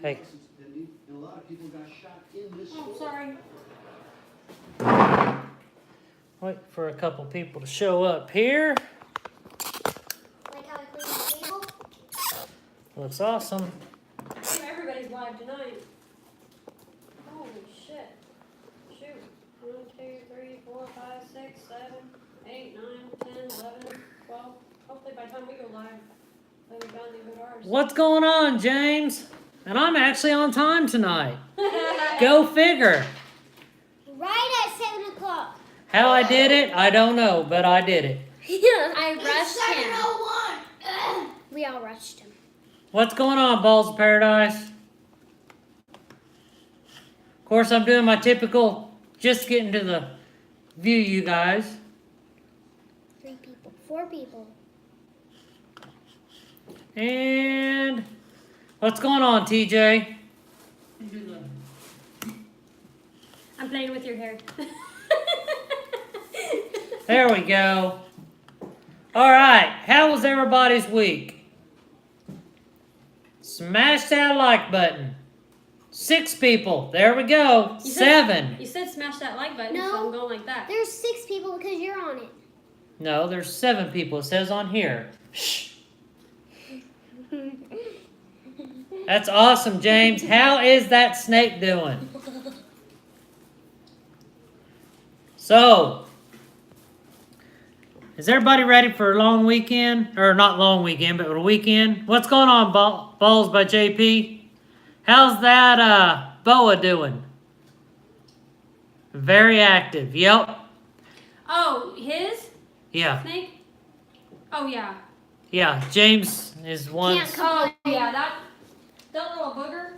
Hey. And a lot of people got shot in this Oh, store. sorry. Wait for a couple people to show up here. Like how I clean the table? Looks awesome. Everybody's live tonight. Holy shit. Shoot. 1, 2, 3, 4, 5, 6, 7, 8, 9, 10, 11, 12. Hopefully by the time we go live, they'll be done even ours. What's going on, James? And I'm actually on time tonight. Go figure. Right at 7 o'clock. How I did it, I don't know, but I did it. I It's rushed him. 7:01. We all rushed him. What's going on, Balls of Paradise? Of course, I'm doing my typical, just getting to the view, you guys. 3 people. 4 people. And what's going on, TJ? I'm playing with your hair. There we go. All right, how was everybody's week? Smash that like button. 6 people. There we go. You 7. You said smash that like button, No. so I'm going like that. There's 6 people because you're on it. No, there's 7 people. It says on here. Shh. That's awesome, James. How is that snake doing? So, is everybody ready for a long weekend? Or not long weekend, but a weekend? What's going on, Balls by JP? How's that boa doing? Very active. Yep. Oh, his Yeah. snake? Oh, yeah. Yeah. James is one. Can't come. Oh, yeah, that little booger.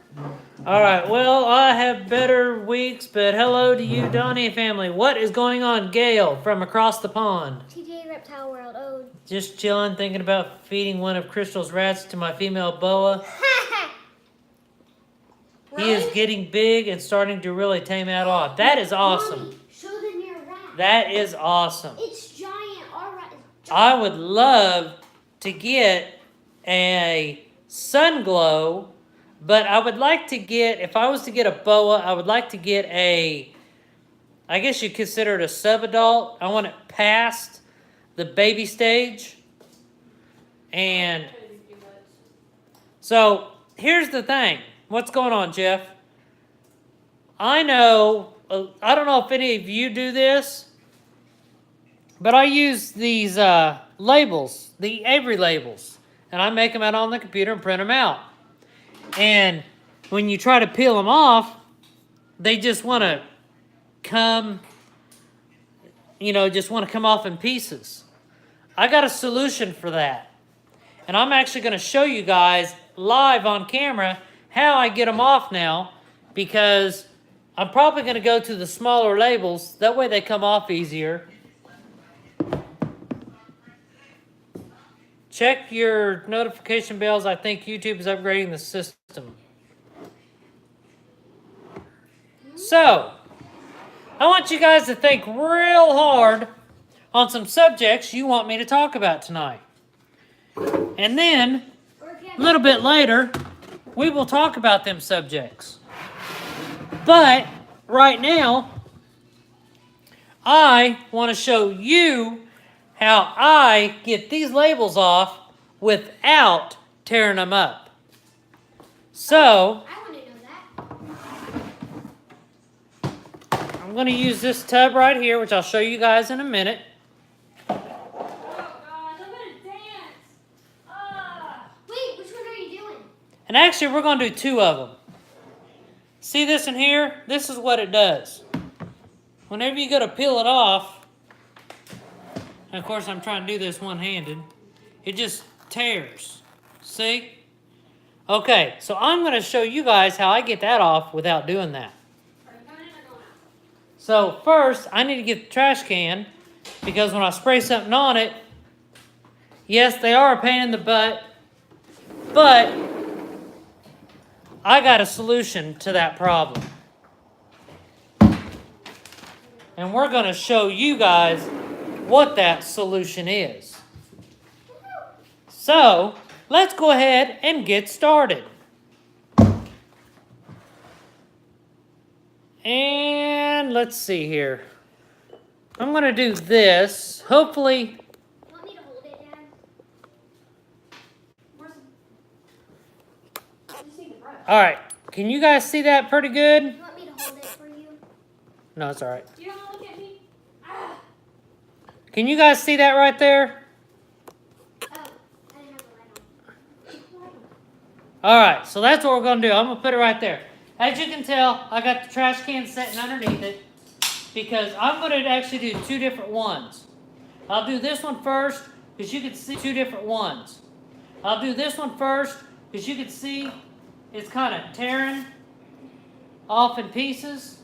All right. Well, I have better weeks, but hello to you, Donnie family. What is going on, Gail, from across the pond? TJ Reptile World. Oh. Just chilling, thinking about feeding one of Crystal's rats to my female boa. He is getting big and starting to really tame out a lot. That is awesome. Mommy, show them your rat. That is awesome. It's giant. Our rat is giant. I would love to get a sun glow, but I would like to get, if I was to get a boa, I would like to get a, I guess you consider it a sub-adult. I want it past the baby stage. And so here's the thing. What's going on, Jeff? I know, I don't know if any of you do this, but I use these labels, the Avery labels, and I make them out on the computer and print them out. And when you try to peel them off, they just want to come, just want to come off in pieces. I got a solution for that. And I'm actually going to show you guys live on camera how I get them off now, because I'm probably going to go to the smaller labels. That way they come off easier. Check your notification bells. I think YouTube is upgrading the system. So, I want you guys to think real hard on some subjects you want me to talk about tonight. And then, a little bit later, we will talk about them subjects. But, right now, I want to show you how I get these labels off without tearing them up. So, I want to know that. I'm going to use this tub right here, which I'll show you guys in a minute. Oh, God, I'm going to dance. Wait, which one are you doing? And actually, we're going to do 2 of them. See this in here? This is what it does. Whenever you go to peel it off, and of course I'm trying to do this one-handed, it just tears. See? Okay, so I'm going to show you guys how I get that off without doing that. Are you coming in or going out? So first, I need to get the trash can, because when I spray something on it, yes, they are a pain in the butt, but I got a solution to that problem. And we're going to show you guys what that solution is. So, let's go ahead and get started. And let's see here. I'm gonna do this. Hopefully, Want me to hold it, Dad? Where's the... I just need the brush. all right. Can you guys see that pretty good? You want me to hold it for you? No, it's all right. You don't want to look at me? Ah! Can you guys see that right there? Oh, I didn't have the light on. All right, so that's what we're gonna do. I'm gonna put it right there. As you can tell, I got the trash can sitting underneath it because I'm gonna actually do two different ones. I'll do this one first because you can see two different ones. I'll do this one first because you can see it's kind of tearing off in pieces.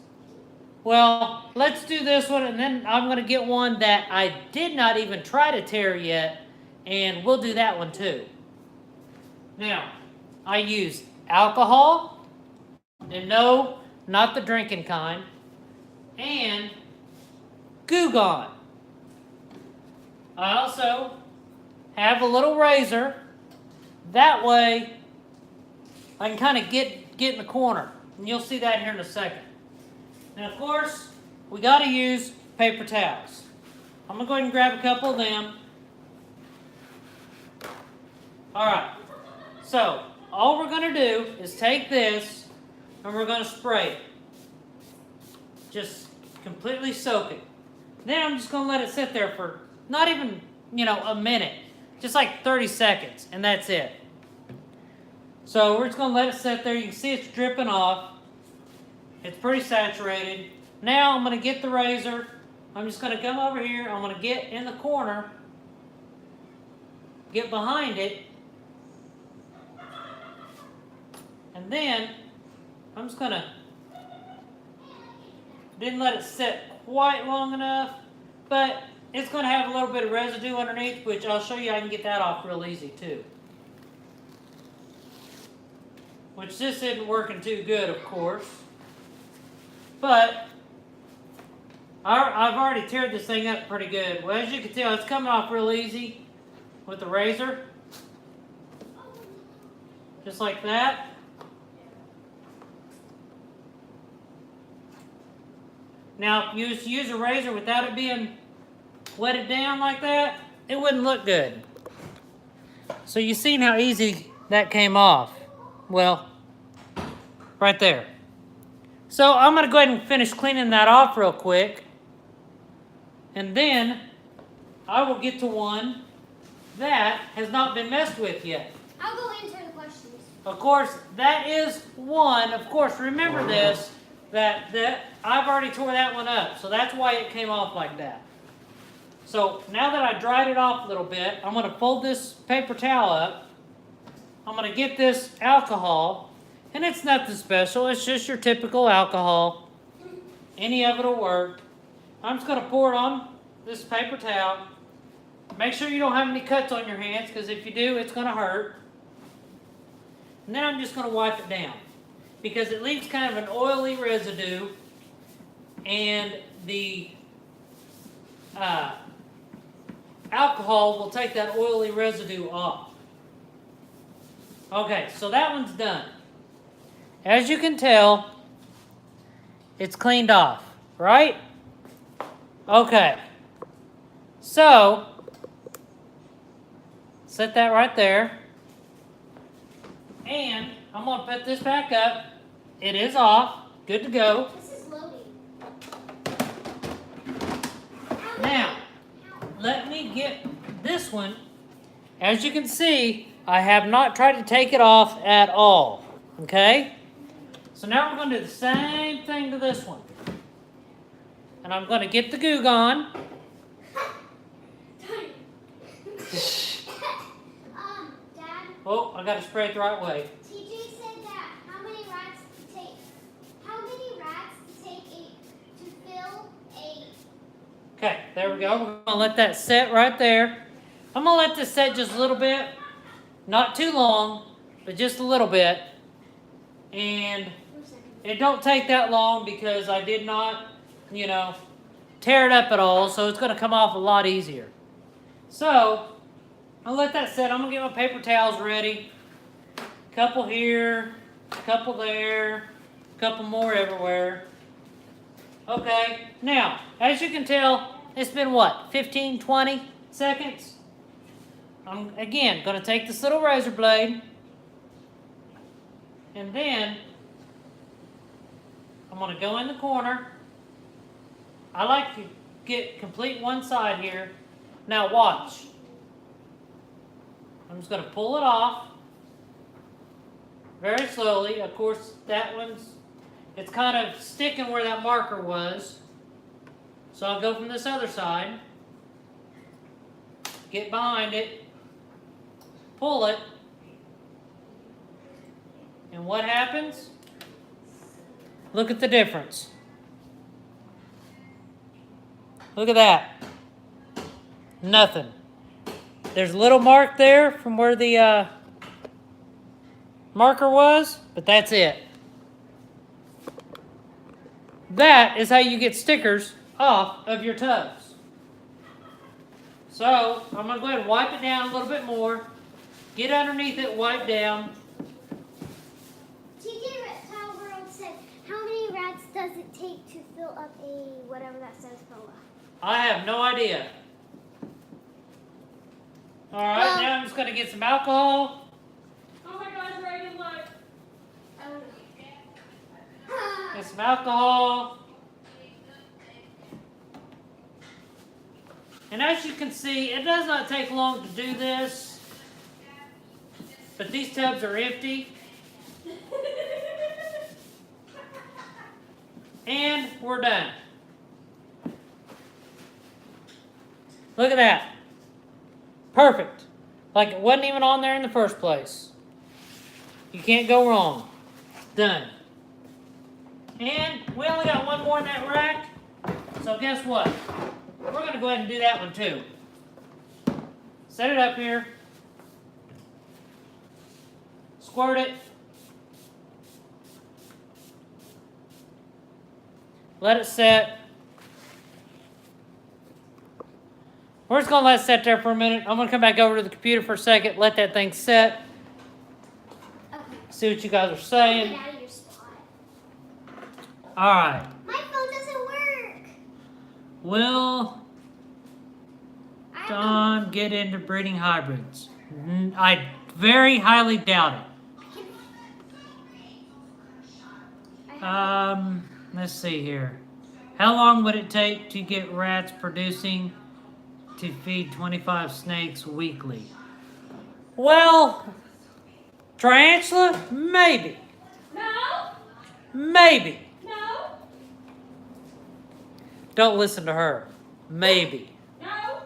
Well, let's do this one and then I'm gonna get one that I did not even try to tear yet, and we'll do that one too. Now, I use alcohol, and no, not the drinking kind, and Goo Gone. I also have a little razor. That way, I can kind of get in the corner, and you'll see that here in a second. And of course, we got to use paper towels. I'm gonna go ahead and grab a couple of them. All right, so all we're gonna do is take this and we're gonna spray it. Just completely soak it. Then I'm just gonna let it sit there for not even, a minute. Just like 30 seconds, and that's it. So we're just gonna let it sit there. You can see it's dripping off. It's pretty saturated. Now I'm gonna get the razor. I'm just gonna come over here. I'm gonna get in the corner, get behind it, and then I'm just gonna, didn't let it sit quite long enough, but it's gonna have a little bit of residue underneath, which I'll show you I can get that off real easy too. Which this isn't working too good, of course. But I've already teared this thing up pretty good. Well, as you can tell, it's coming off real easy with the razor. Just like that. Now, if you just use a razor without it being wetted down like that, it wouldn't look good. So you seen how easy that came off. Well, right there. So I'm going to go ahead and finish cleaning that off real quick. And then I will get to one that has not been messed with yet. I'll go answer the questions. Of course, that is one. Of course, remember this, that I've already tore that one up. So that's why it came off like that. So now that I dried it off a little bit, I'm going to fold this paper towel up. I'm going to get this alcohol. And it's nothing special. It's just your typical alcohol. Any of it will work. I'm just going to pour it on this paper towel. Make sure you don't have any cuts on your hands, because if you do, it's going to hurt. And then I'm just going to wipe it down, because it leaves kind of an oily residue, and the alcohol will take that oily residue off. Okay, so that one's done. As you can tell, it's cleaned off, right? Okay. So, set that right there. And I'm going to put this back up. It is off. Good to go. This is loading. Now, let me get this one. As you can see, I have not tried to take it off at all. Okay? So now we're going to do the same thing to this one. And I'm going to get the Goo Gone. Dad, Oh, I got to spray it the right way. TJ said that how many rats take to fill a... Okay, there we go. We're going to let that set right there. I'm going to let this set just a little bit. Not too long, but just a little bit. And it don't take that long because I did not, tear it up at all. So it's going to come off a lot easier. So, I'll let that set. I'm going to get my paper towels ready. Couple here, couple there, couple more everywhere. Okay, now, as you can tell, it's been what, 15, 20 seconds? I'm, again, going to take this little razor blade, and then I'm going to go in the corner. I like to get complete one side here. Now watch. I'm just going to pull it off very slowly. Of course, that one's, it's kind of sticking where that marker was. So I'll go from this other side, get behind it, pull it, and what happens? Look at the difference. Look at that. Nothing. There's a little mark there from where the marker was, but that's it. That is how you get stickers off of your tubs. So, I'm going to go ahead and wipe it down a little bit more. Get underneath it, wipe down. TJ Reptile World said, how many rats does it take to fill up a whatever that says full up? I have no idea. Alright, Well- now I'm just going to get some alcohol. Oh my God, Reagan, look. Get some alcohol. And as you can see, it does not take long to do this. But these tubs are empty. And we're done. Look at that. Perfect. Like it wasn't even on there in the first place. You can't go wrong. Done. And we only got one more in that rack. So guess what? We're going to go ahead and do that one too. Set it up here. Squirt it. Let it set. We're just going to let it set there for a minute. I'm going to come back over to the computer for a second, let that thing set. Okay. See what you guys are Get saying. out of your spot. Alright. My phone doesn't work. Will I have Don get into breeding hybrids? I very highly doubt it. Let's see here. How long would it take to get rats producing to feed 25 snakes weekly? Well, tarantula? Maybe. No, Maybe. no, Don't listen to her. Maybe. no,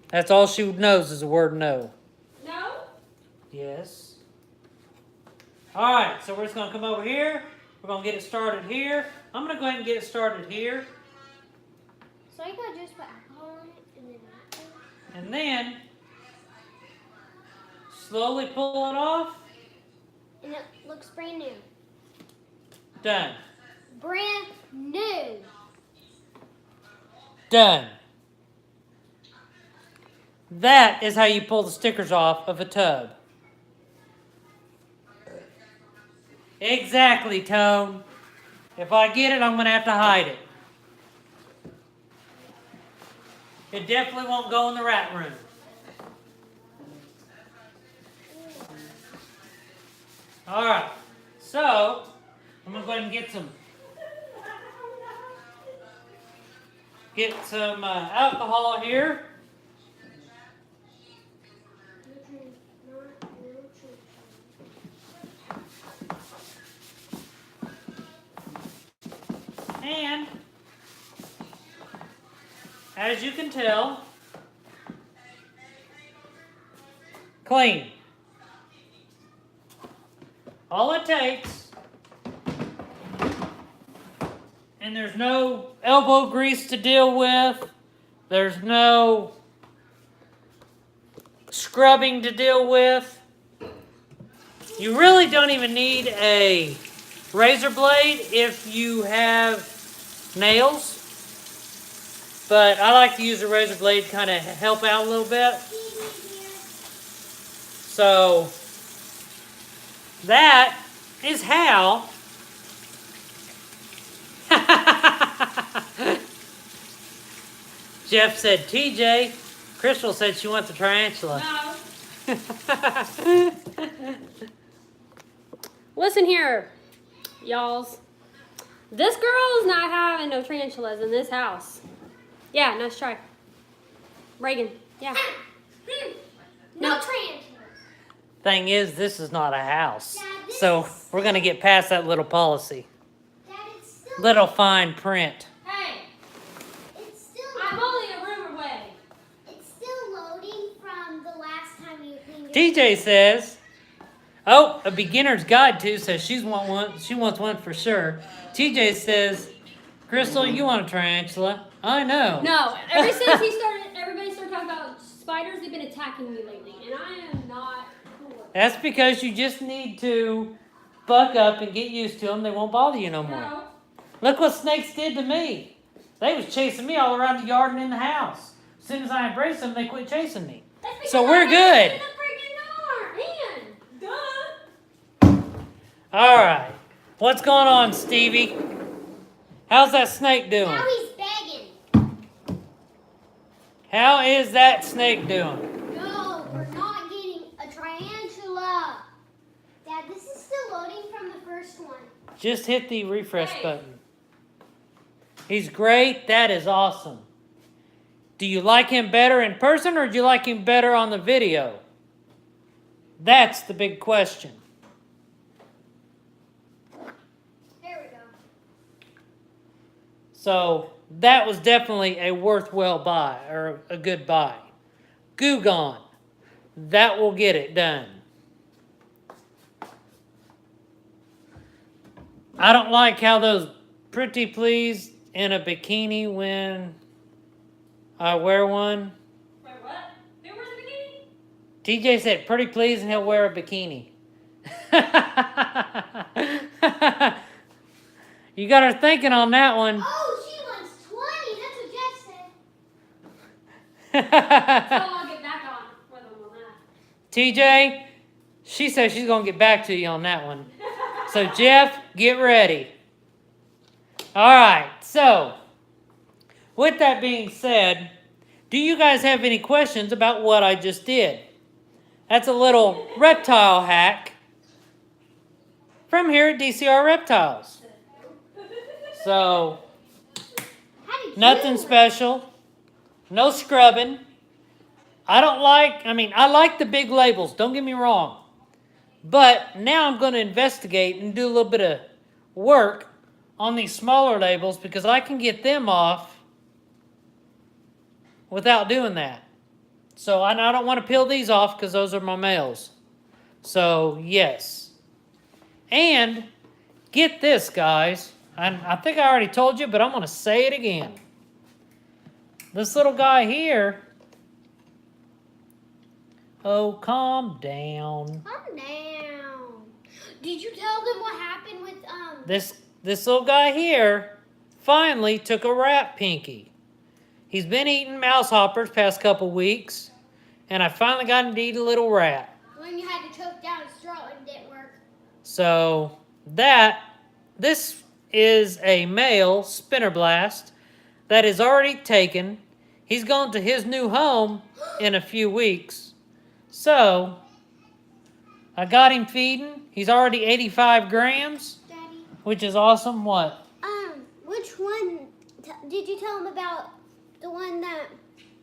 That's all she knows is the word no. no. Yes. Alright, so we're just going to come over here. We're going to get it started here. I'm going to go ahead and get it started here. So I could just put alcohol on it and then that thing? And then slowly pull it off. And it looks brand new. Done. Brand new. Done. That is how you pull the stickers off of a tub. Exactly, Tone. If I get it, I'm going to have to hide it. It definitely won't go in the rat room. Alright, so I'm going to go ahead and get some alcohol here. And as you can tell, clean. All it takes, and there's no elbow grease to deal with, there's no scrubbing to deal with. You really don't even need a razor blade if you have nails, but I like to use a razor blade to kind of help out a little bit. So that is how Jeff said TJ. Crystal said she wants a tarantula. No. Listen here, y'alls. This girl is not having no tarantulas in this house. Yeah, nice try. Reagan, yeah. No No. tarantulas. Thing is, this is not a house. Dad, this So is- we're going to get past that little policy. Dad, it's still. Little fine print. Hey, It's still. I'm only a room away. It's still loading from the last time you cleaned it. TJ says, oh, a beginner's guide too says she wants one for sure. TJ says, Crystal, you want a tarantula? I know. No, ever since everybody started talking about spiders, they've been attacking me lately, and I am not cool. That's because you just need to buck up and get used to them. They won't bother you no more. No. Look what snakes did to me. They was chasing me all around the yard and in the house. As soon as I embraced them, they quit chasing me. That's because So we're I'm good. in the freaking arm, man. Duh. All right. What's going on, Stevie? How's that snake doing? Now he's begging. How is that snake doing? No, we're not getting a tarantula. Dad, this is still loading from the first one. Just hit the refresh Hey. button. He's great. That is awesome. Do you like him better in person or do you like him better on the video? That's the big question. There we go. So that was definitely a worthwhile buy or a good buy. Goo Gone. That will get it done. I don't like how those pretty please in a bikini when I wear one. Wait, what? Who wears a bikini? TJ said pretty please and he'll wear a bikini. You got her thinking on that one. Oh, she wants 20. That's what Jeff said. So I'll get back on with them on that. TJ, she says she's going to get back to you on that one. So, Jeff, get ready. All right, so, with that being said, do you guys have any questions about what I just did? That's a little reptile hack from here at DCR Reptiles. So, How did nothing you? special, no scrubbing. I like the big labels, don't get me wrong. But now I'm going to investigate and do a little bit of work on these smaller labels because I can get them off without doing that. So I don't want to peel these off because those are my males. So yes. And get this, guys. I think I already told you, but I'm going to say it again. This little guy here. Oh, calm down. Calm down. Did you tell them what happened with This little guy here finally took a rat pinky. He's been eating mouse hoppers past couple weeks, and I finally got him to eat a little rat. when you had to choke down his throat and it didn't work? So this is a male spinner blast that is already taken. He's going to his new home in a few weeks. So I got him feeding. He's already 85 grams, Daddy. which is awesome. What? Which one did you tell him about? The one that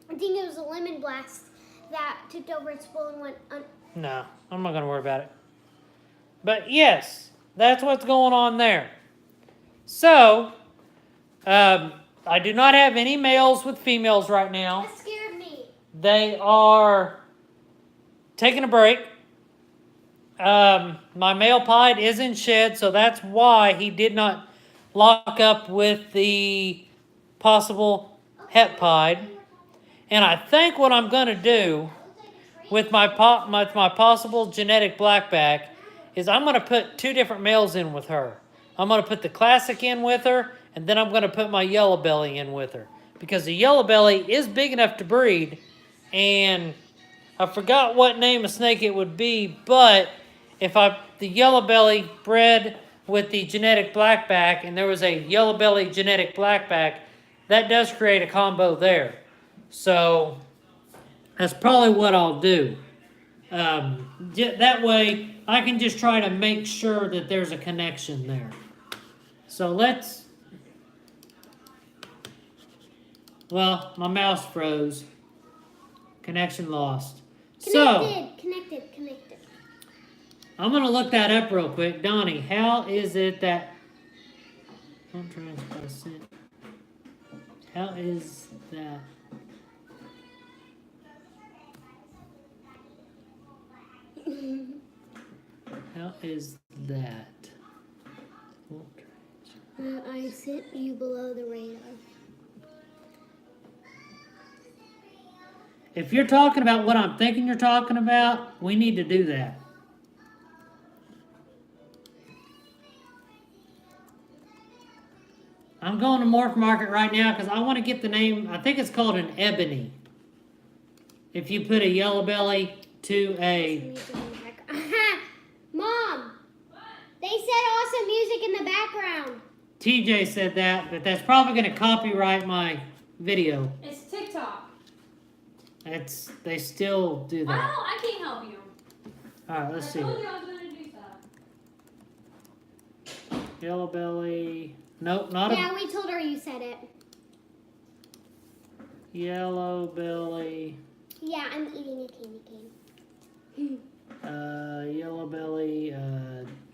I think it was a lemon blast that tipped over its bowl and went No, I'm not going to worry about it. But yes, that's what's going on there. So, I do not have any males with females right now. That scared me. They are taking a break. My male pied is in shed, so that's why he did not lock up with the possible het pied. And I think what I'm going to do with my possible genetic blackback is I'm going to put two different males in with her. I'm going to put the classic in with her, and then I'm going to put my yellow belly in with her. Because the yellow belly is big enough to breed, and I forgot what name of snake it would be, but if the yellow belly bred with the genetic blackback and there was a yellow belly genetic blackback, that does create a combo there. So that's probably what I'll do. That way I can just try to make sure that there's a connection there. So well, my mouse froze. Connection lost. Connected. I'm going to look that up real quick. Donnie, how is it that... Don't transpass it. How is that... How is that? I sent you below the radar. If you're talking about what I'm thinking you're talking about, we need to do that. I'm going to Morph Market right now because I want to get the name. I think it's called an ebony. If you put a yellow belly to a... Mom! They said awesome music in the background. TJ said that, but that's probably going to copyright my video. It's TikTok. They still do that. I can't help you. Alright, let's see. I told you I was going to do that. Yellow belly. Nope, not Yeah, we told her you said it. Yellow belly. Yeah, I'm eating a candy cane. Yellow belly,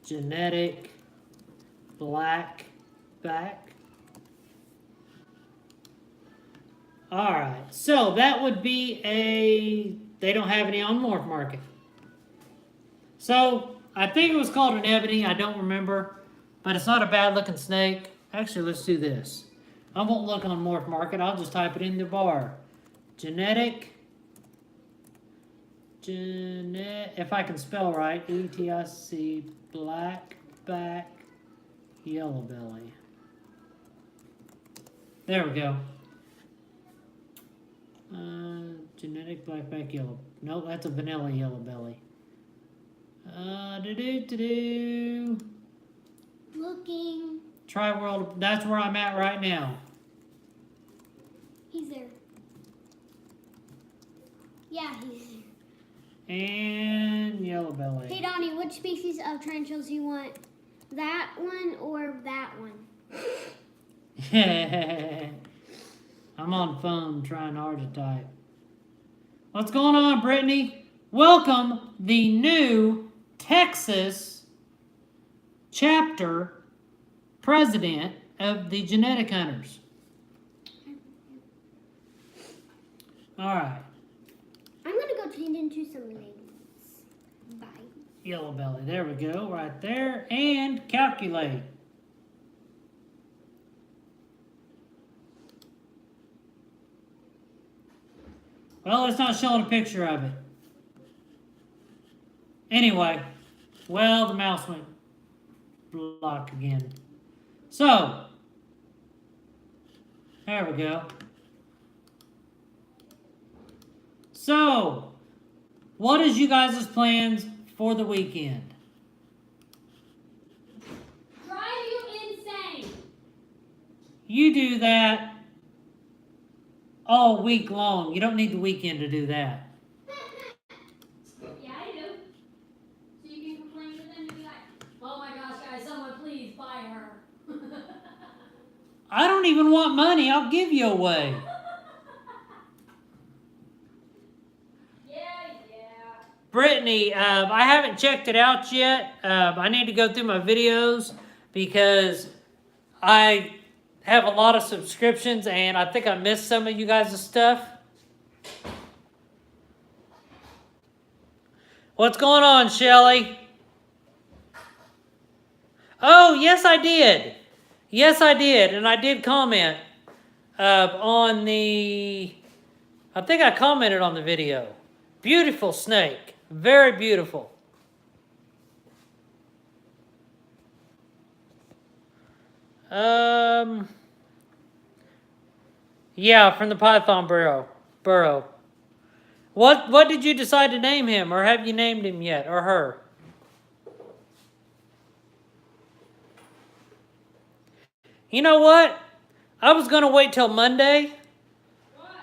genetic, black back. Alright, so that would be they don't have any on Morph Market. So, I think it was called an ebony, I don't remember. But it's not a bad looking snake. Actually, let's do this. I won't look on Morph Market, I'll just type it in the bar. Genetic. If I can spell right, ETIC, black back, yellow belly. There we go. Genetic blackback yellow. Nope, that's a vanilla yellow belly. Looking. Tri-World, that's where I'm at right now. He's there. Yeah, he's there. And yellow belly. Hey Donnie, which species of tarantulas do you want? That one or that one? I'm on phone trying hard to type. What's going on, Brittany? Welcome the new Texas chapter president of the Genetic Hunters. All right. I'm going to go change into some names. Bye. Yellow belly. There we go. Right there. And calculate. Well, it's not showing a picture of it. Anyway. Well, the mouse went block again. So. There we go. So. What is you guys' plans for the weekend? Drive you insane. You do that all week long. You don't need the weekend to do that. Yeah, I do. So you can complain to them and be like, oh my gosh, guys, someone please buy her. I don't even want money. I'll give you away. Brittany, I haven't checked it out yet. I need to go through my videos because I have a lot of subscriptions and I think I missed some of you guys' stuff. What's going on, Shelly? Oh, yes, I did. Yes, I did. And I did comment on the... I think I commented on the video. Beautiful snake. Very beautiful. Yeah, from the Python burrow. What did you decide to name him, or have you named him yet, or her? You know what? I was going to wait till Monday,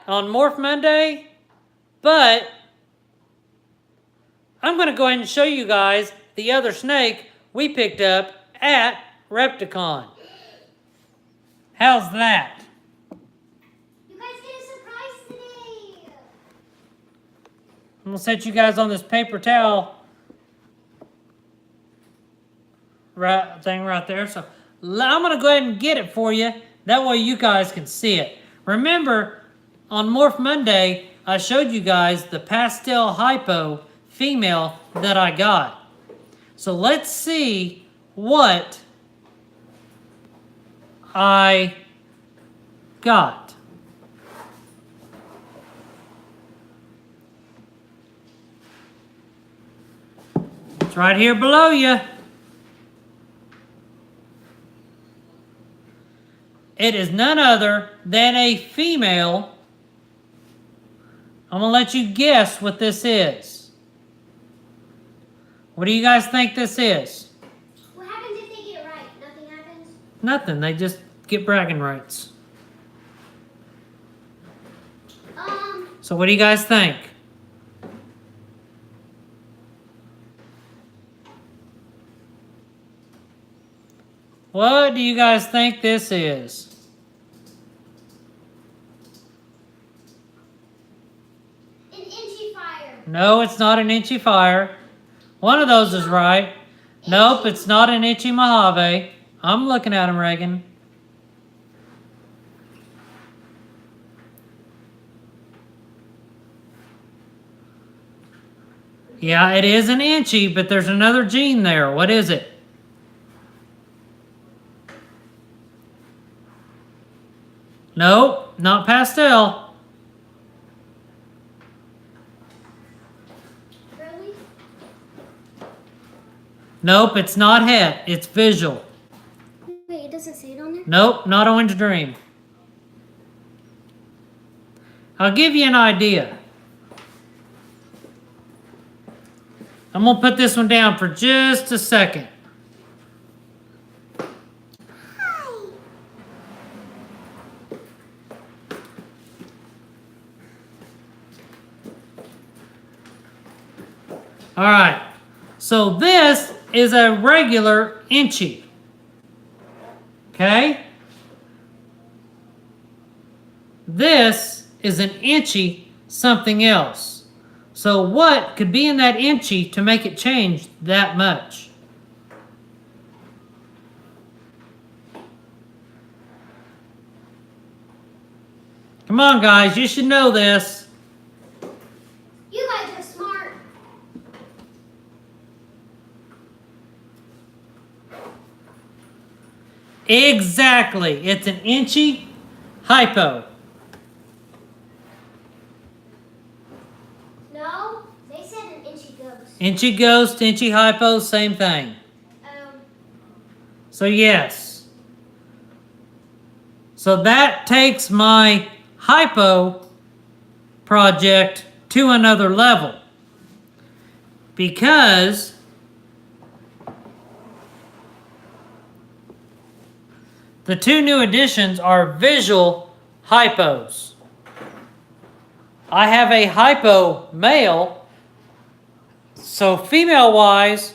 on Morph Monday, but I'm going to go ahead and show you guys the other snake we picked up at Repticon. How's that? You guys get a surprise today. I'm going to set you guys on this paper towel thing right there. So I'm going to go ahead and get it for you. That way you guys can see it. Remember, on Morph Monday, I showed you guys the pastel hypo female that I got. So let's see what I got. It's right here below you. It is none other than a female. I'm going to let you guess what this is. What do you guys think this is? What happens if they get it right? Nothing happens? Nothing. They just get bragging rights. So what do you guys think? What do you guys think this is? An inchy fire. No, it's not an Inchy Fire. One of those is right. Nope, it's not an Inchy Mojave. I'm looking at him, Reagan. Yeah, it is an Inchy, but there's another gene there. What is it? Nope, not pastel. Really? Nope, it's not het. It's visual. Wait, it doesn't say it on there? Nope, not Orange Dream. I'll give you an idea. I'm going to put this one down for just a second. All right, so this is a regular Inchy. Okay? This is an Inchy something else. So what could be in that Inchy to make it change that much? Come on, guys, you should know this. You guys are smart. Exactly. It's an Inchy hypo. No, they said an inchy ghost. Inchy ghost, Inchy hypo, same thing. So yes. So that takes my hypo project to another level. Because the two new additions are visual hypos. I have a hypo male, so female-wise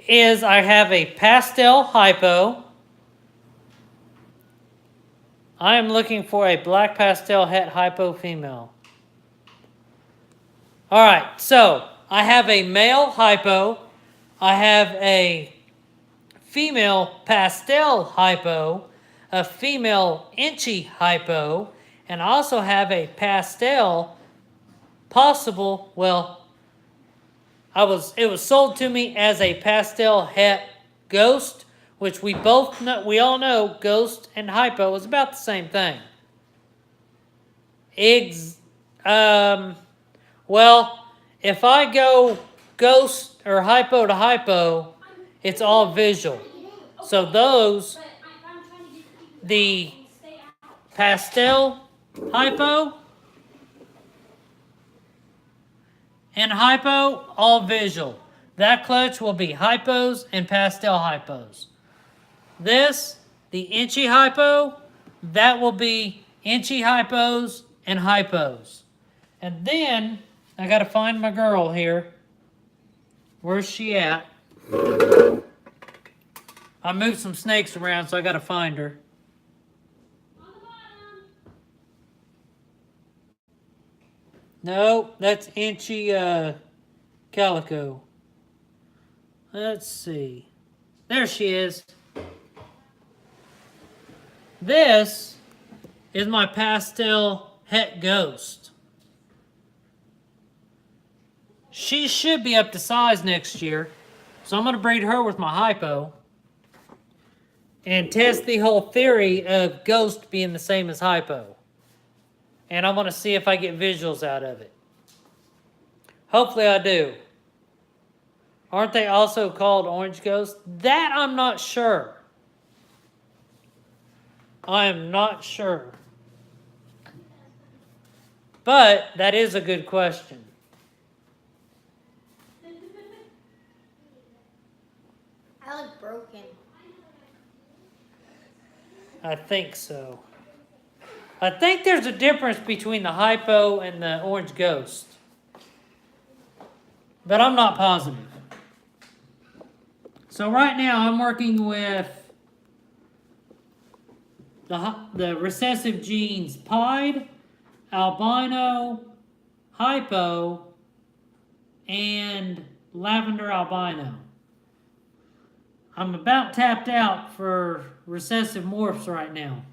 is I have a pastel hypo. I am looking for a black pastel het hypo female. All right, so I have a male hypo. I have a female pastel hypo, a female inchy hypo, and I also have a pastel possible, well, it was sold to me as a pastel het ghost, which we all know ghost and hypo is about the same thing. Well, if I go ghost or hypo to hypo, it's all visual. So those, the pastel hypo and hypo, all visual. That clutch will be hypos and pastel hypos. This, the inchy hypo, that will be inchy hypos and hypos. And then I gotta find my girl here. Where's she at? I moved some snakes around, so I gotta find her. No, that's inchy calico. Let's see. There she is. This is my pastel het ghost. She should be up to size next year. So I'm going to breed her with my hypo and test the whole theory of ghost being the same as hypo. And I want to see if I get visuals out of it. Hopefully I do. Aren't they also called orange ghosts? That I'm not sure. I am not sure. But that is a good question. I look broken. I think so. I think there's a difference between the hypo and the orange ghost. But I'm not positive. So right now I'm working with the recessive genes pied, albino, hypo, and lavender albino. I'm about tapped out for recessive morphs right now.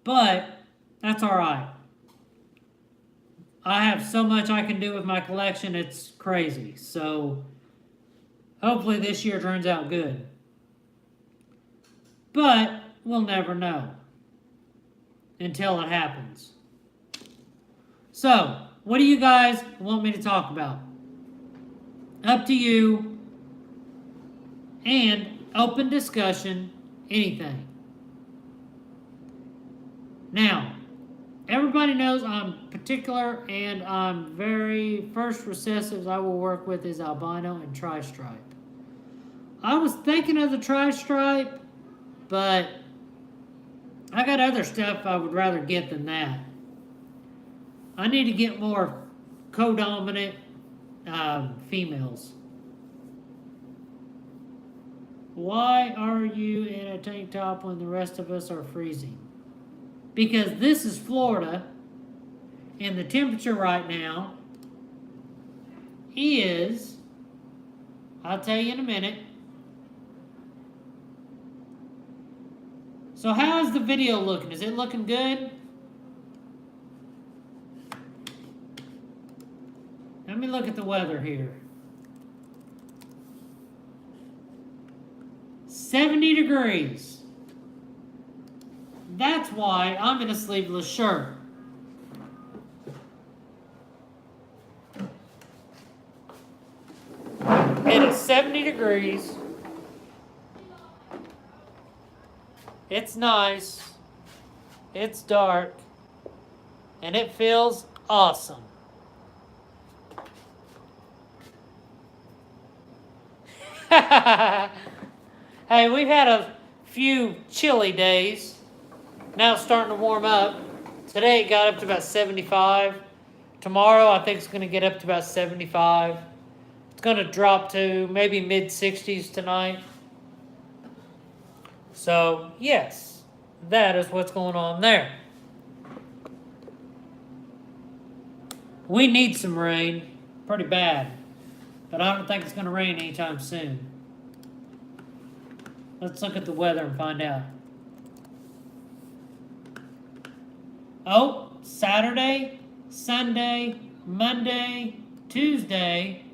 But that's alright. I have so much I can do with my collection, it's crazy. So hopefully this year turns out good. But we'll never know until it happens. So, what do you guys want me to talk about? Up to you. And open discussion, anything. Now, everybody knows I'm particular and I'm very, first recessives I will work with is albino and tri-stripe. I was thinking of the tri-stripe, but I got other stuff I would rather get than that. I need to get more codominant females. Why are you in a tank top when the rest of us are freezing? Because this is Florida, and the temperature right now is, I'll tell you in a minute. So how is the video looking? Is it looking good? Let me look at the weather here. 70 degrees. That's why I'm in a sleeveless shirt. It is 70 degrees. It's nice. It's dark. And it feels awesome. Hey, we've had a few chilly days. Now it's starting to warm up. Today it got up to about 75. Tomorrow I think it's going to get up to about 75. It's going to drop to maybe mid-60s tonight. So, yes, that is what's going on there. We need some rain. Pretty bad. But I don't think it's going to rain anytime soon. Let's look at the weather and find out. Oh, Saturday, Sunday, Monday, Tuesday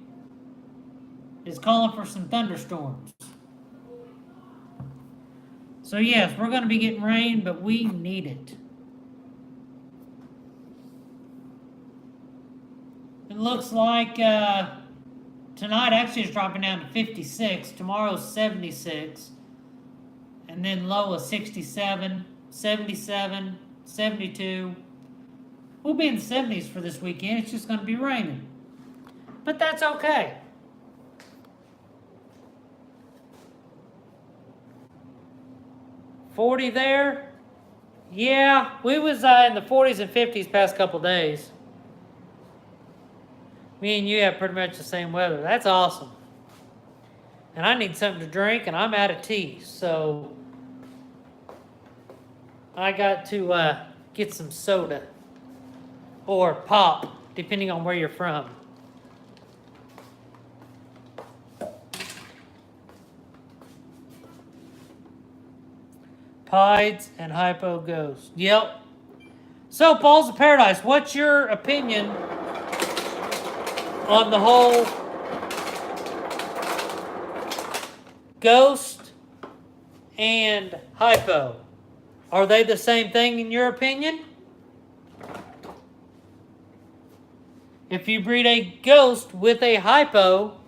is calling for some thunderstorms. So yes, we're going to be getting rain, but we need it. It looks like tonight actually is dropping down to 56. Tomorrow's 76. And then low of 67, 77, 72. We'll be in the 70s for this weekend. It's just going to be raining. But that's okay. 40 there. Yeah, we was in the 40s and 50s past couple days. Me and you have pretty much the same weather. That's awesome. And I need something to drink, and I'm out of tea, so I got to get some soda or pop, depending on where you're from. Pieds and Hypo Ghost. Yep. So, Balls of Paradise, what's your opinion on the whole Ghost and Hypo? Are they the same thing in your opinion? If you breed a Ghost with a Hypo,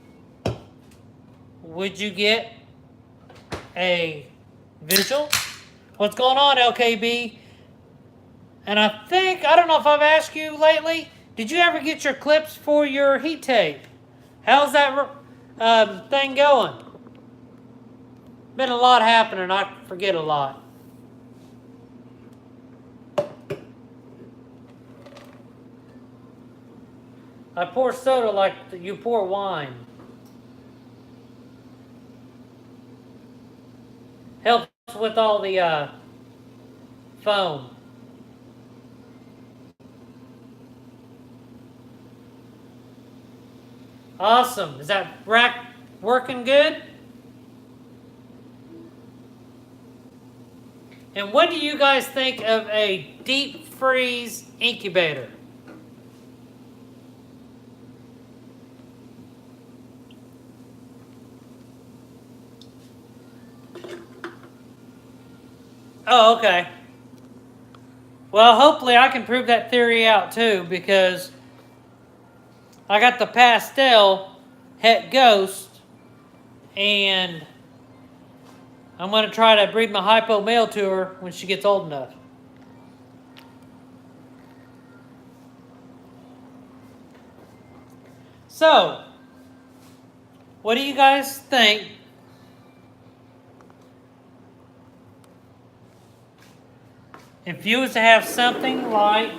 would you get a visual? What's going on, LKB? And I don't know if I've asked you lately, did you ever get your clips for your heat tape? How's that thing going? Been a lot happening, I forget a lot. I pour soda like you pour wine. Helps with all the foam. Awesome. Is that rack working good? And what do you guys think of a deep freeze incubator? Oh, okay. Well, hopefully I can prove that theory out too, because I got the pastel het Ghost, and I'm going to try to breed my Hypo male to her when she gets old enough. So, what do you guys think? If you was to have something like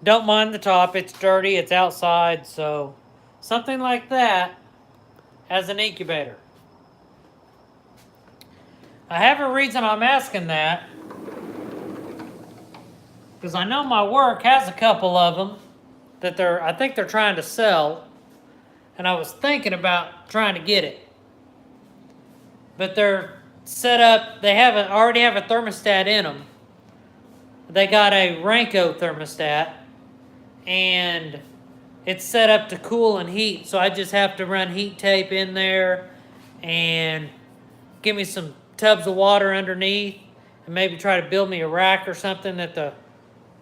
don't mind the top, it's dirty, it's outside, so something like that as an incubator. I have a reason I'm asking that, because I know my work has a couple of them that I think they're trying to sell, and I was thinking about trying to get it. But they're set up, they already have a thermostat in them. They got a Ranco thermostat, and it's set up to cool and heat, so I just have to run heat tape in there and give me some tubs of water underneath, and maybe try to build me a rack or something that the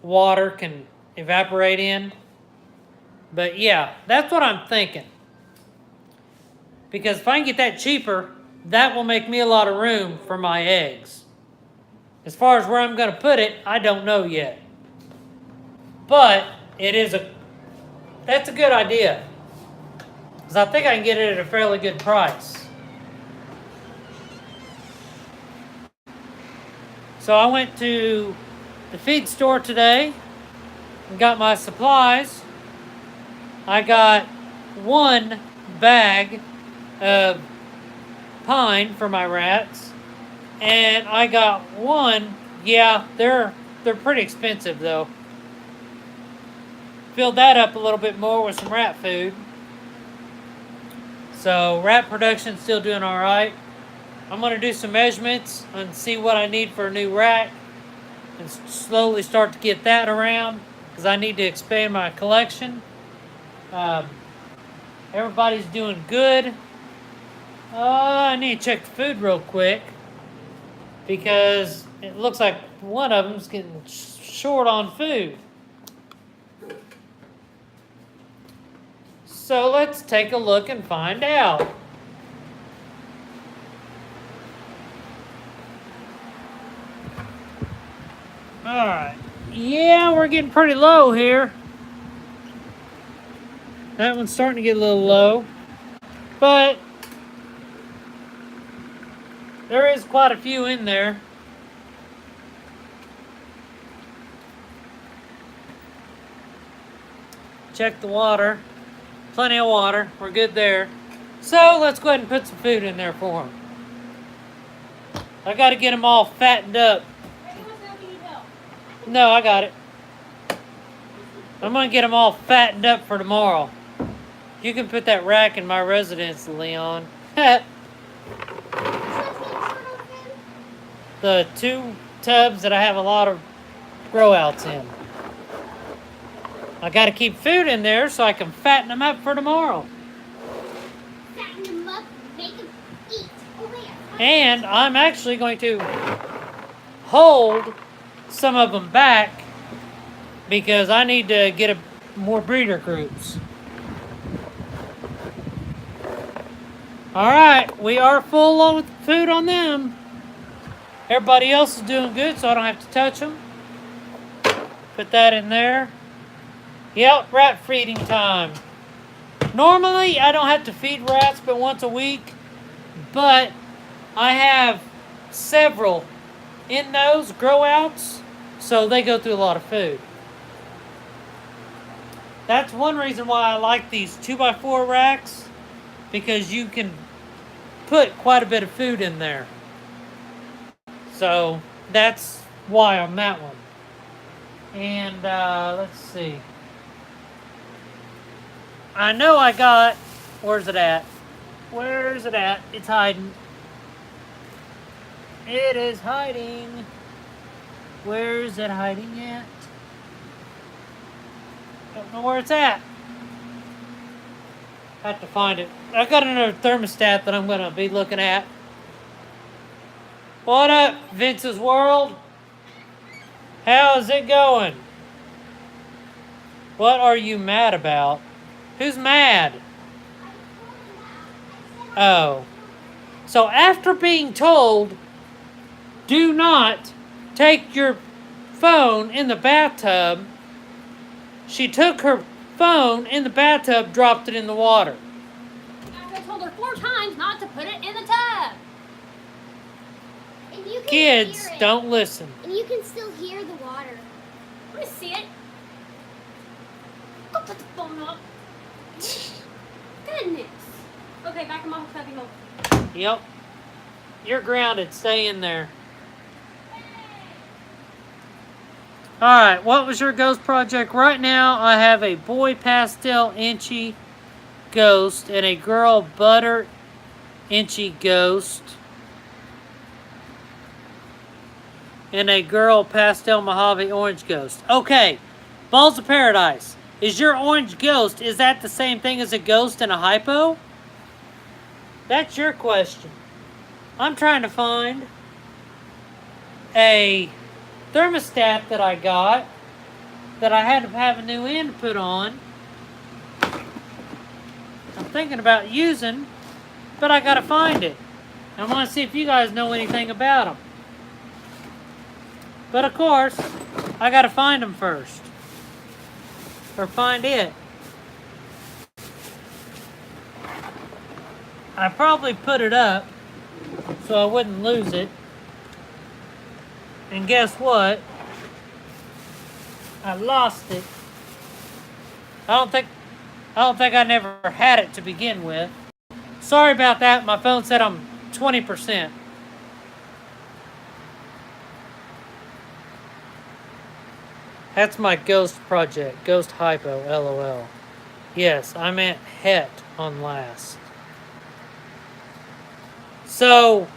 water can evaporate in. But yeah, that's what I'm thinking. Because if I can get that cheaper, that will make me a lot of room for my eggs. As far as where I'm going to put it, I don't know yet. But that's a good idea. Because I think I can get it at a fairly good price. So I went to the feed store today and got my supplies. I got one bag of pine for my rats, and I got one. Yeah, they're pretty expensive though. Filled that up a little bit more with some rat food. So rat production's still doing all right. I'm going to do some measurements and see what I need for a new rack, and slowly start to get that around, because I need to expand my collection. Everybody's doing good. I need to check the food real quick, because it looks like one of them's getting short on food. So let's take a look and find out. Alright. Yeah, we're getting pretty low here. That one's starting to get a little low. But there is quite a few in there. Check the water. Plenty of water. We're good there. So let's go ahead and put some food in there for them. I got to get them all fattened up. No, I got it. I'm going to get them all fattened up for tomorrow. You can put that rack in my residence, Leon. The 2 tubs that I have a lot of grow outs in. I got to keep food in there so I can fatten them up for tomorrow. Fatten them up, make them eat. Oh, wait. And I'm actually going to hold some of them back because I need to get more breeder groups. Alright, we are full on food on them. Everybody else is doing good, so I don't have to touch them. Put that in there. Yep, rat feeding time. Normally, I don't have to feed rats but once a week, but I have several in those grow outs, so they go through a lot of food. That's one reason why I like these 2x4 racks, because you can put quite a bit of food in there. So that's why on that one. And let's see. I know I got, where's it at? Where's it at? It's hiding. It is hiding. Where's it hiding at? Don't know where it's at. Have to find it. I've got another thermostat that I'm going to be looking at. What up, Vince's World? How's it going? What are you mad about? Who's mad? Oh. So after being told, do not take your phone in the bathtub, she took her phone in the bathtub, dropped it in the water. I told her 4 times not to put it in the tub. And you can Kids, hear it. don't listen. And you can still hear the water. Let me see it. Go put the phone up. Goodness. Okay, back in my cubby hole. Yep. You're grounded. Stay in there. Alright, what was your ghost project? Right now, I have a boy pastel inchy ghost and a girl butter inchy ghost. And a girl pastel mojave orange ghost. Okay, Balls of Paradise. Is your orange ghost, is that the same thing as a ghost and a hypo? That's your question. I'm trying to find a thermostat that I got that I had to have a new end put on. I'm thinking about using, but I gotta find it. I want to see if you guys know anything about them. But of course, I gotta find them first. Or find it. I probably put it up so I wouldn't lose it. And guess what? I lost it. I don't think I never had it to begin with. Sorry about that. My phone said I'm 20%. That's my ghost project. Ghost hypo, LOL. Yes, I meant het on last. So,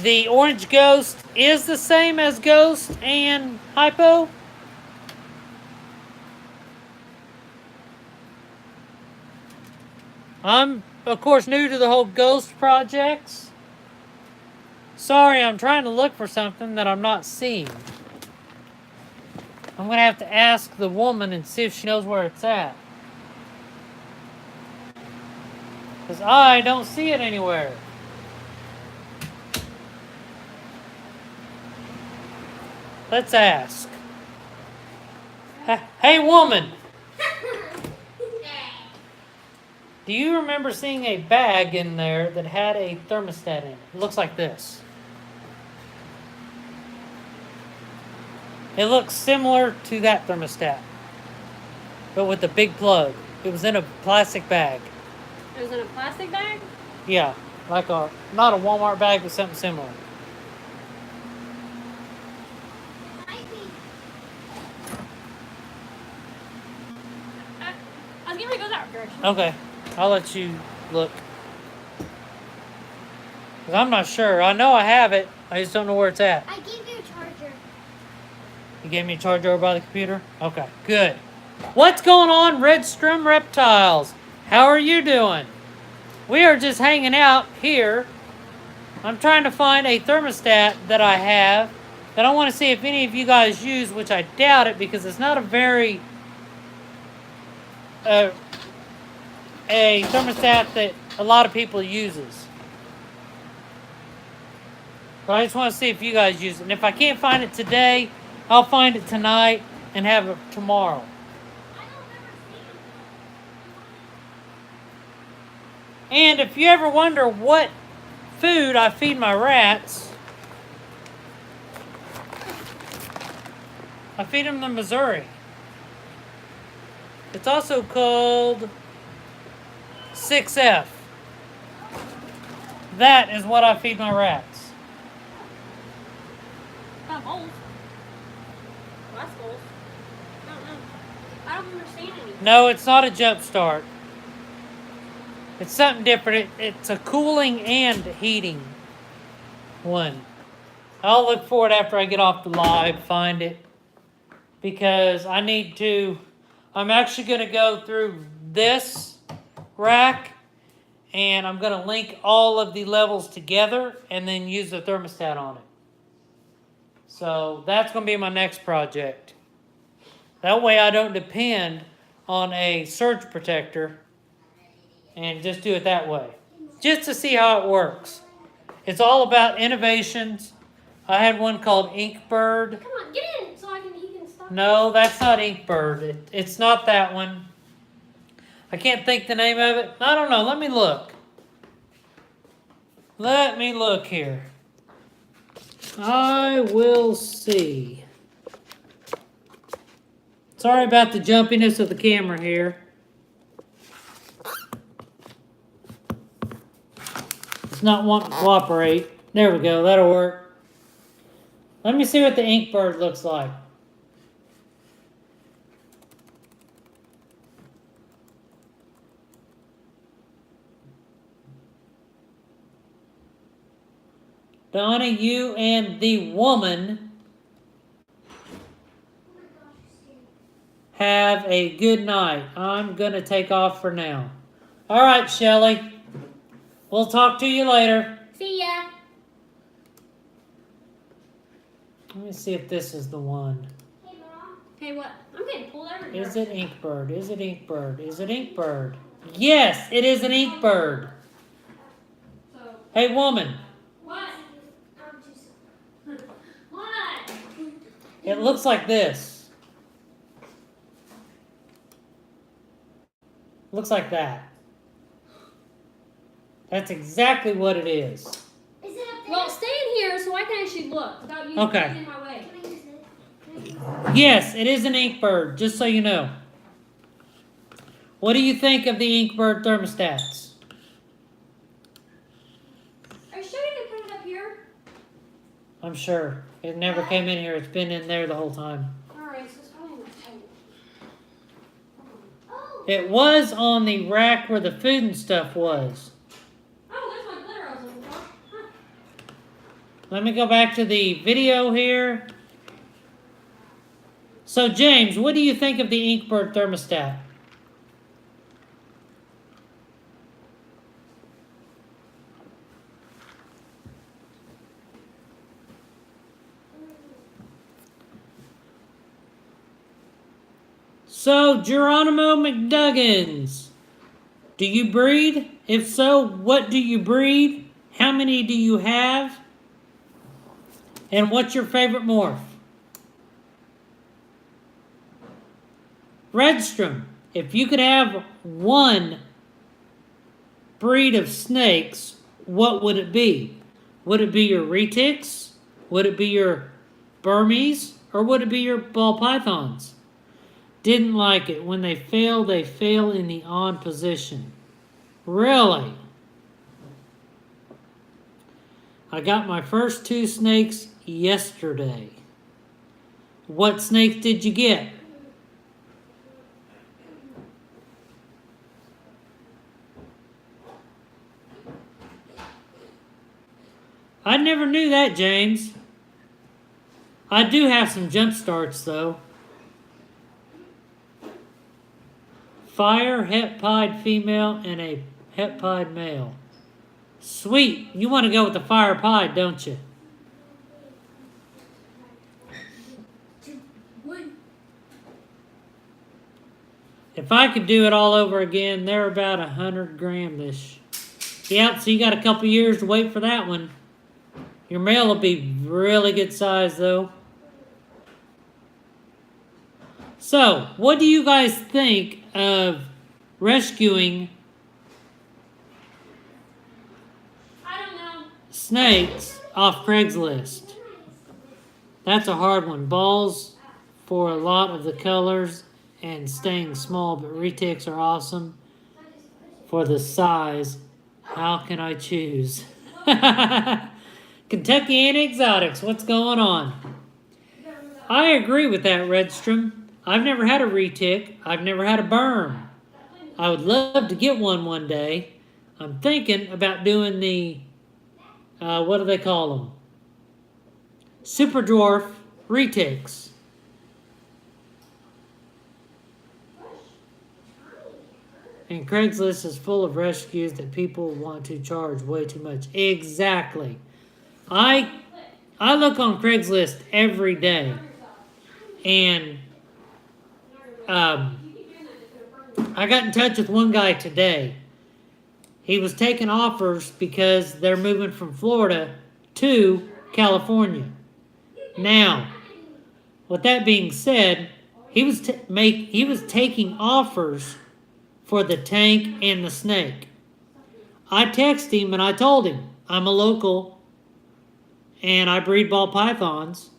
the orange ghost is the same as ghost and hypo? I'm, of course, new to the whole ghost projects. Sorry, I'm trying to look for something that I'm not seeing. I'm going to have to ask the woman and see if she knows where it's at. Because I don't see it anywhere. Let's ask. Hey, woman. Do you remember seeing a bag in there that had a thermostat in it? It looks like this. It looks similar to that thermostat, but with a big plug. It was in a plastic bag. It was in a plastic bag? Yeah, like a, not a Walmart bag, but something similar. Might be. I was getting ready to go that direction. Okay, I'll let you look. 'Cause I'm not sure. I know I have it. I just don't know where it's at. I gave you a charger. You gave me a charger over by the computer? Okay, good. What's going on, Redstrom Reptiles? How are you doing? We are just hanging out here. I'm trying to find a thermostat that I have that I want to see if any of you guys use, which I doubt it because it's not a very a thermostat that a lot of people uses. But I just want to see if you guys use it. And if I can't find it today, I'll find it tonight and have it tomorrow. And if you ever wonder what food I feed my rats, I feed them the Missouri. It's also called 6F. That is what I feed my rats. Bowls. That's bowls. I don't know. I don't understand anything. No, it's not a jump start. It's something different. It's a cooling and heating one. I'll look for it after I get off the live, find it. Because I need to, I'm actually going to go through this rack and I'm going to link all of the levels together and then use the thermostat on it. So that's going to be my next project. That way I don't depend on a surge protector and just do it that way. Just to see how it works. It's all about innovations. I had one called Inkbird. Come on, get in so he can stop. No, that's not Inkbird. It's not that one. I can't think the name of it. I don't know. Let me look. Let me look here. I will see. Sorry about the jumpiness of the camera here. It's not wanting to cooperate. There we go. That'll work. Let me see what the Inkbird looks like. Donna, you and the woman have a good night. I'm going to take off for now. All right, Shelly. We'll talk to you later. See ya. Let me see if this is the one. Hey, Mom. Hey, what? I'm getting pulled over here. Is it Inkbird? Is it Inkbird? Is it Inkbird? Yes, it is an Inkbird. So, Hey, woman. what? What? It looks like this. Looks like that. That's exactly what it is. Is it up there? Well, stay in here so I can actually look without you Okay. getting in my way. Can I use it? Can I use it? Yes, it is an Inkbird, just so you know. What do you think of the Inkbird thermostats? Are you sure you didn't put it up here? I'm sure. It never came in here. It's been in there the whole time. Alright, so it's probably on the table. Oh, It was on the rack where the food and stuff was. Oh, there's my glitter I was looking for. Huh. Let me go back to the video here. So, James, what do you think of the Inkbird thermostat? So, Geronimo McDuggins, do you breed? If so, what do you breed? How many do you have? And what's your favorite morph? Redstrom, if you could have one breed of snakes, what would it be? Would it be your retics? Would it be your Burmese? Or would it be your ball pythons? Didn't like it. When they fail in the on position. Really? I got my first 2 snakes yesterday. What snakes did you get? I never knew that, James. I do have some jump starts, though. Fire, het pied female, and a het pied male. Sweet. You want to go with the fire pied, don't you? If I could do it all over again, they're about 100 grams-ish. Yep, so you got a couple years to wait for that one. Your male will be really good size, though. So, what do you guys think of rescuing snakes off Craigslist? That's a hard one. Balls for a lot of the colors and staying small, but retics are awesome for the size. How can I choose? Kentucky and exotics, what's going on? I agree with that, Redstrom. I've never had a retic. I've never had a berm. I would love to get one day. I'm thinking about doing the, what do they call them? Super dwarf retics. And Craigslist is full of rescues that people want to charge way too much. Exactly. I look on Craigslist every day, and I got in touch with one guy today. He was taking offers because they're moving from Florida to California. Now, with that being said, he was taking offers for the tank and the snake. I texted him and I told him I'm a local and I breed ball pythons,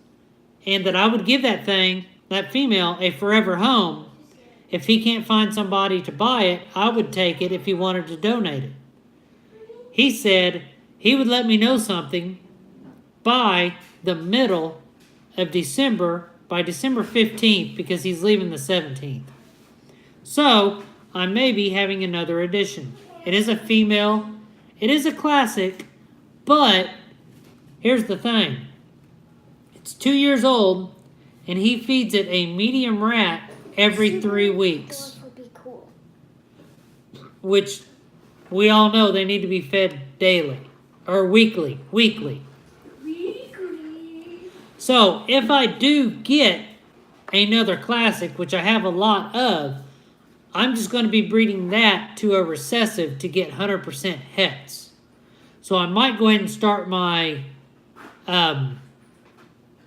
and that I would give that female, a forever home. If he can't find somebody to buy it, I would take it if he wanted to donate it. He said he would let me know something by the middle of December, by December 15th, because he's leaving the 17th. So, I may be having another edition. It is a female. It is a classic, but here's the thing. It's 2 years old, and he feeds it a medium rat every 3 weeks. Would be cool. Which we all know they need to be fed daily. Or weekly. So, if I do get another classic, which I have a lot of, I'm just going to be breeding that to a recessive to get 100% hets. So I might go ahead and start my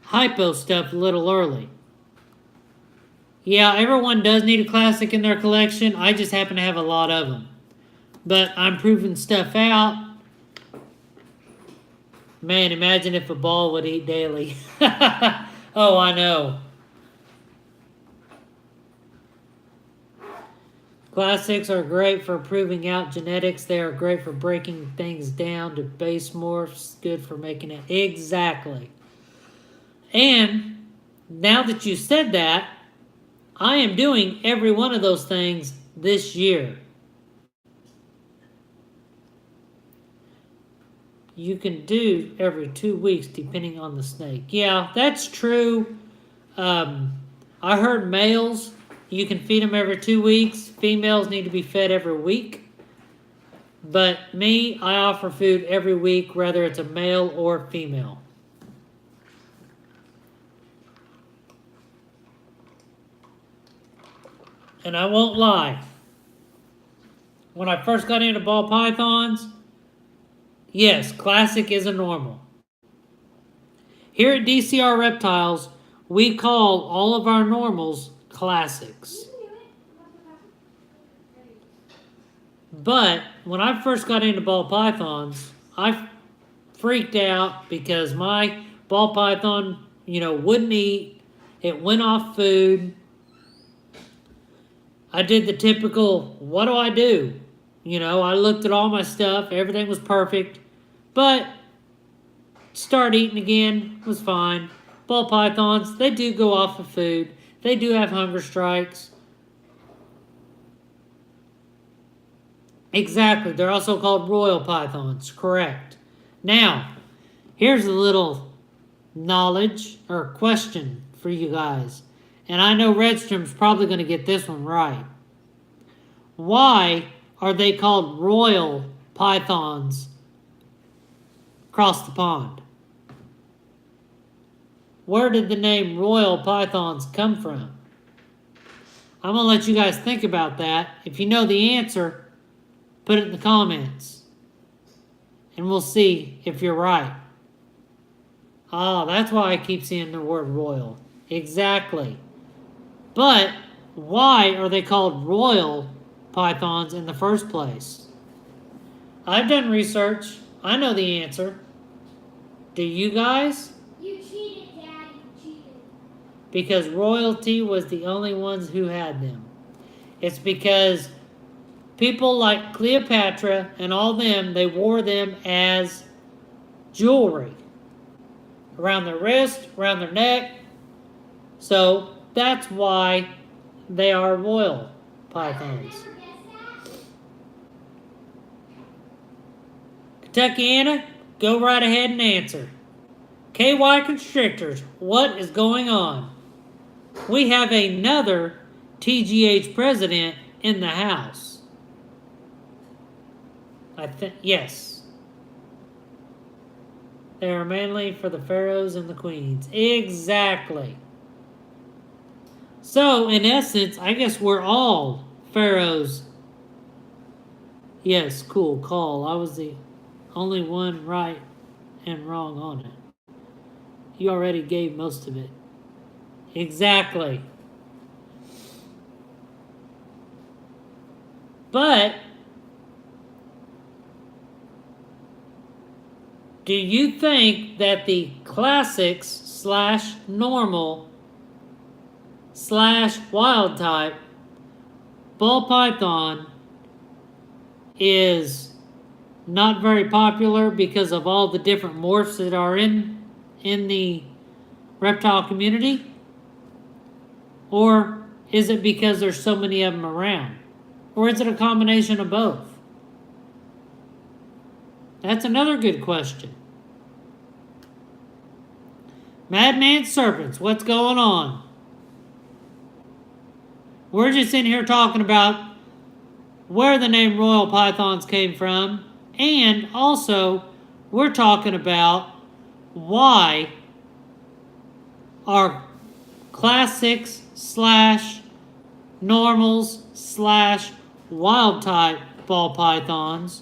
hypo stuff a little early. Yeah, everyone does need a classic in their collection. I just happen to have a lot of them. But I'm proving stuff out. Man, imagine if a ball would eat daily. Oh, I know. Classics are great for proving out genetics. They are great for breaking things down to base morphs. Good for making it. Exactly. And now that you said that, I am doing every one of those things this year. You can do every 2 weeks depending on the snake. Yeah, that's true. I heard males, you can feed them every 2 weeks. Females need to be fed every week. But me, I offer food every week, whether it's a male or female. And I won't lie. When I first got into ball pythons, yes, classic is a normal. Here at DCR Reptiles, we call all of our normals classics. But when I first got into ball pythons, I freaked out because my ball python, wouldn't eat. It went off food. I did the typical, what do I do? I looked at all my stuff. Everything was perfect. But start eating again was fine. Ball pythons, they do go off of food. They do have hunger strikes. Exactly. They're also called royal pythons. Correct. Now, here's a little knowledge or question for you guys. And I know Redstrom's probably going to get this one right. Why are they called royal pythons across the pond? Where did the name royal pythons come from? I'm going to let you guys think about that. If you know the answer, put it in the comments. And we'll see if you're right. Oh, that's why I keep seeing the word royal. Exactly. But why are they called royal pythons in the first place? I've done research. I know the answer. Do you guys? You cheated, Dad. You cheated. Because royalty was the only ones who had them. It's because people like Cleopatra and all them, they wore them as jewelry. Around their wrist, around their neck. So that's why they are royal pythons. Kentuckiana, go right ahead and answer. KY Constrictors, what is going on? We have another TGH president in the house. I think, yes. They are mainly for the pharaohs and the queens. Exactly. So, in essence, I guess we're all pharaohs. Yes, cool call. I was the only one right and wrong on it. You already gave most of it. Exactly. But do you think that the classics slash normal slash wild type ball python is not very popular because of all the different morphs that are in the reptile community? Or is it because there's so many of them around? Or is it a combination of both? That's another good question. Madman Serpents, what's going on? We're just in here talking about where the name Royal Pythons came from, and also we're talking about why our classics slash normals slash wild type ball pythons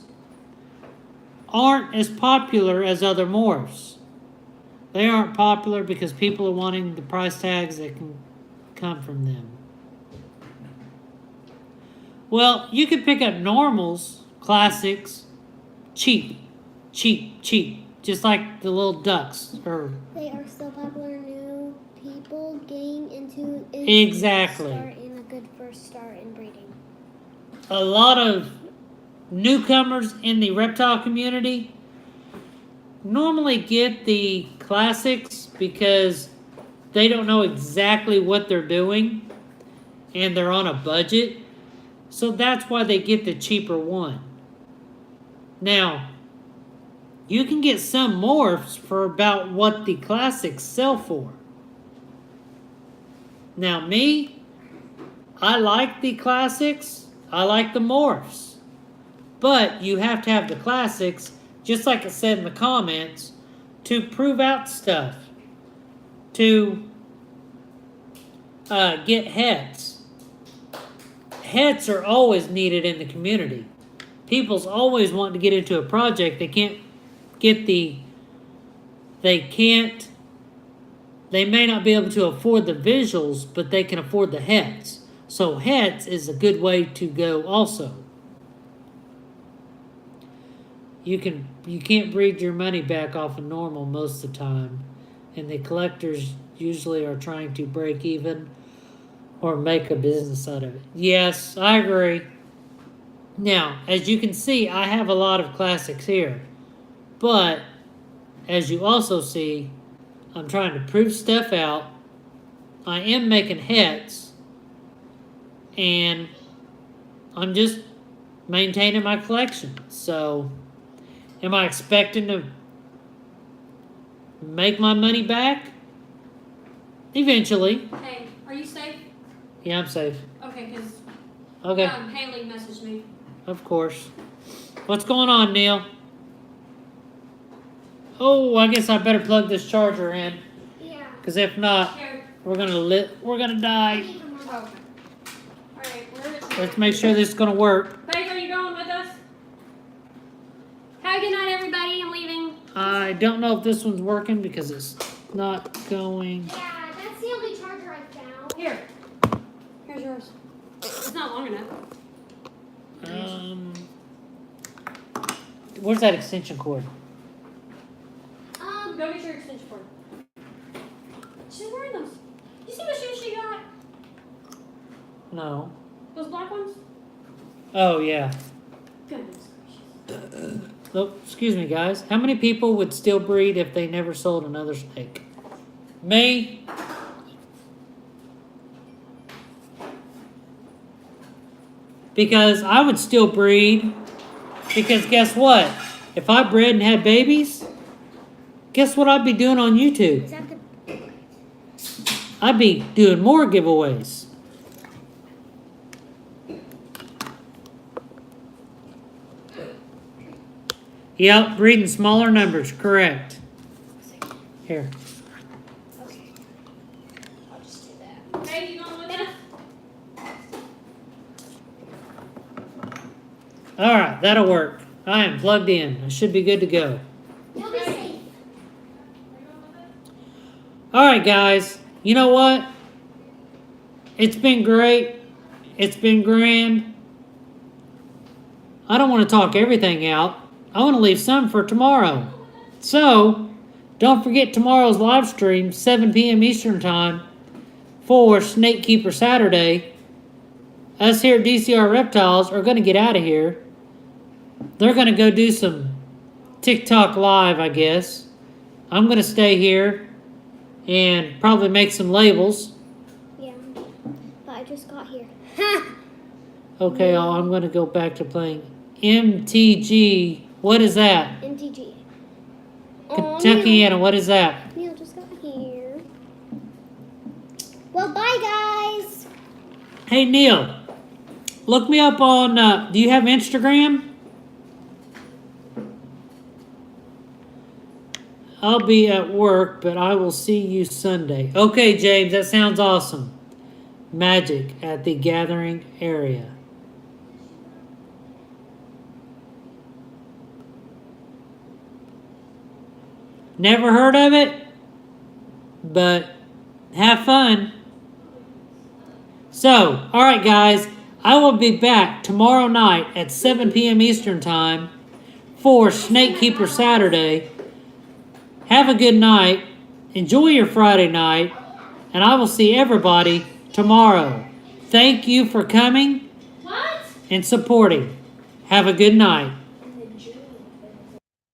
aren't as popular as other morphs. They aren't popular because people are wanting the price tags that can come from them. Well, you could pick up normals, classics, cheap. Just like the little ducks. They are still popular. New people getting into Exactly. Starting a good first start in breeding. A lot of newcomers in the reptile community normally get the classics because they don't know exactly what they're doing and they're on a budget. So that's why they get the cheaper one. Now, you can get some morphs for about what the classics sell for. Now me, I like the classics. I like the morphs. But you have to have the classics, just like it said in the comments, to prove out stuff. To get heads. Heads are always needed in the community. People's always wanting to get into a project. They may not be able to afford the visuals, but they can afford the heads. So heads is a good way to go also. you can't breed your money back off of normal most of the time, and the collectors usually are trying to break even or make a business out of it. Yes, I agree. Now, as you can see, I have a lot of classics here, but as you also see, I'm trying to prove stuff out. I am making hits, and I'm just maintaining my collection. So, am I expecting to make my money back? Eventually. Hey, are you safe? Yeah, I'm safe. Okay, because Okay, Haley messaged me. of course. What's going on, Neil? Oh, I guess I better plug this charger in, Yeah. because if not, Here. we're gonna die. Okay. Alright, where is Let's make sure this is gonna work. Faith, are you going with us? Have a good night, everybody. I'm leaving. I don't know if this one's working because it's not going. Yeah, that's the only charger I found. Here. Here's yours. It's not long enough. Where's that extension cord? Go get your extension cord. She's wearing those. You see the shoes she got? No. Those black ones? Oh, yeah. Goodness gracious. Oh, excuse me, guys. How many people would still breed if they never sold another snake? Me? Because I would still breed. Because guess what? If I bred and had babies, guess what I'd be doing on YouTube? Is that the I'd be doing more giveaways. Yep, breeding smaller numbers, correct. Here. Okay. I'll just do that. Hey, you going with us? Alright, that'll work. I am plugged in. I should be good to go. You'll be safe. Are you going with us? Alright, guys. You know what? It's been great. It's been grand. I don't want to talk everything out. I want to leave some for tomorrow. So, don't forget tomorrow's live stream, 7 p.m. Eastern Time, for Snake Keeper Saturday. Us here at DCR Reptiles are going to get out of here. They're going to go do some TikTok live, I guess. I'm going to stay here and probably make some labels. Yeah. But I just got here. Okay, I'm going to go back to playing MTG. What is that? MTG. Kentuckiana, what is that? Neil just got here. Well, bye, guys. Hey, Neil, look me up on, do you have Instagram? I'll be at work, but I will see you Sunday. Okay, James, that sounds awesome. Magic at the gathering area. Never heard of it, but have fun. So, alright guys, I will be back tomorrow night at 7 p.m. Eastern Time for Snake Keeper Saturday. Have a good night. Enjoy your Friday night. And I will see everybody tomorrow. Thank you for coming What? and supporting. Have a good night.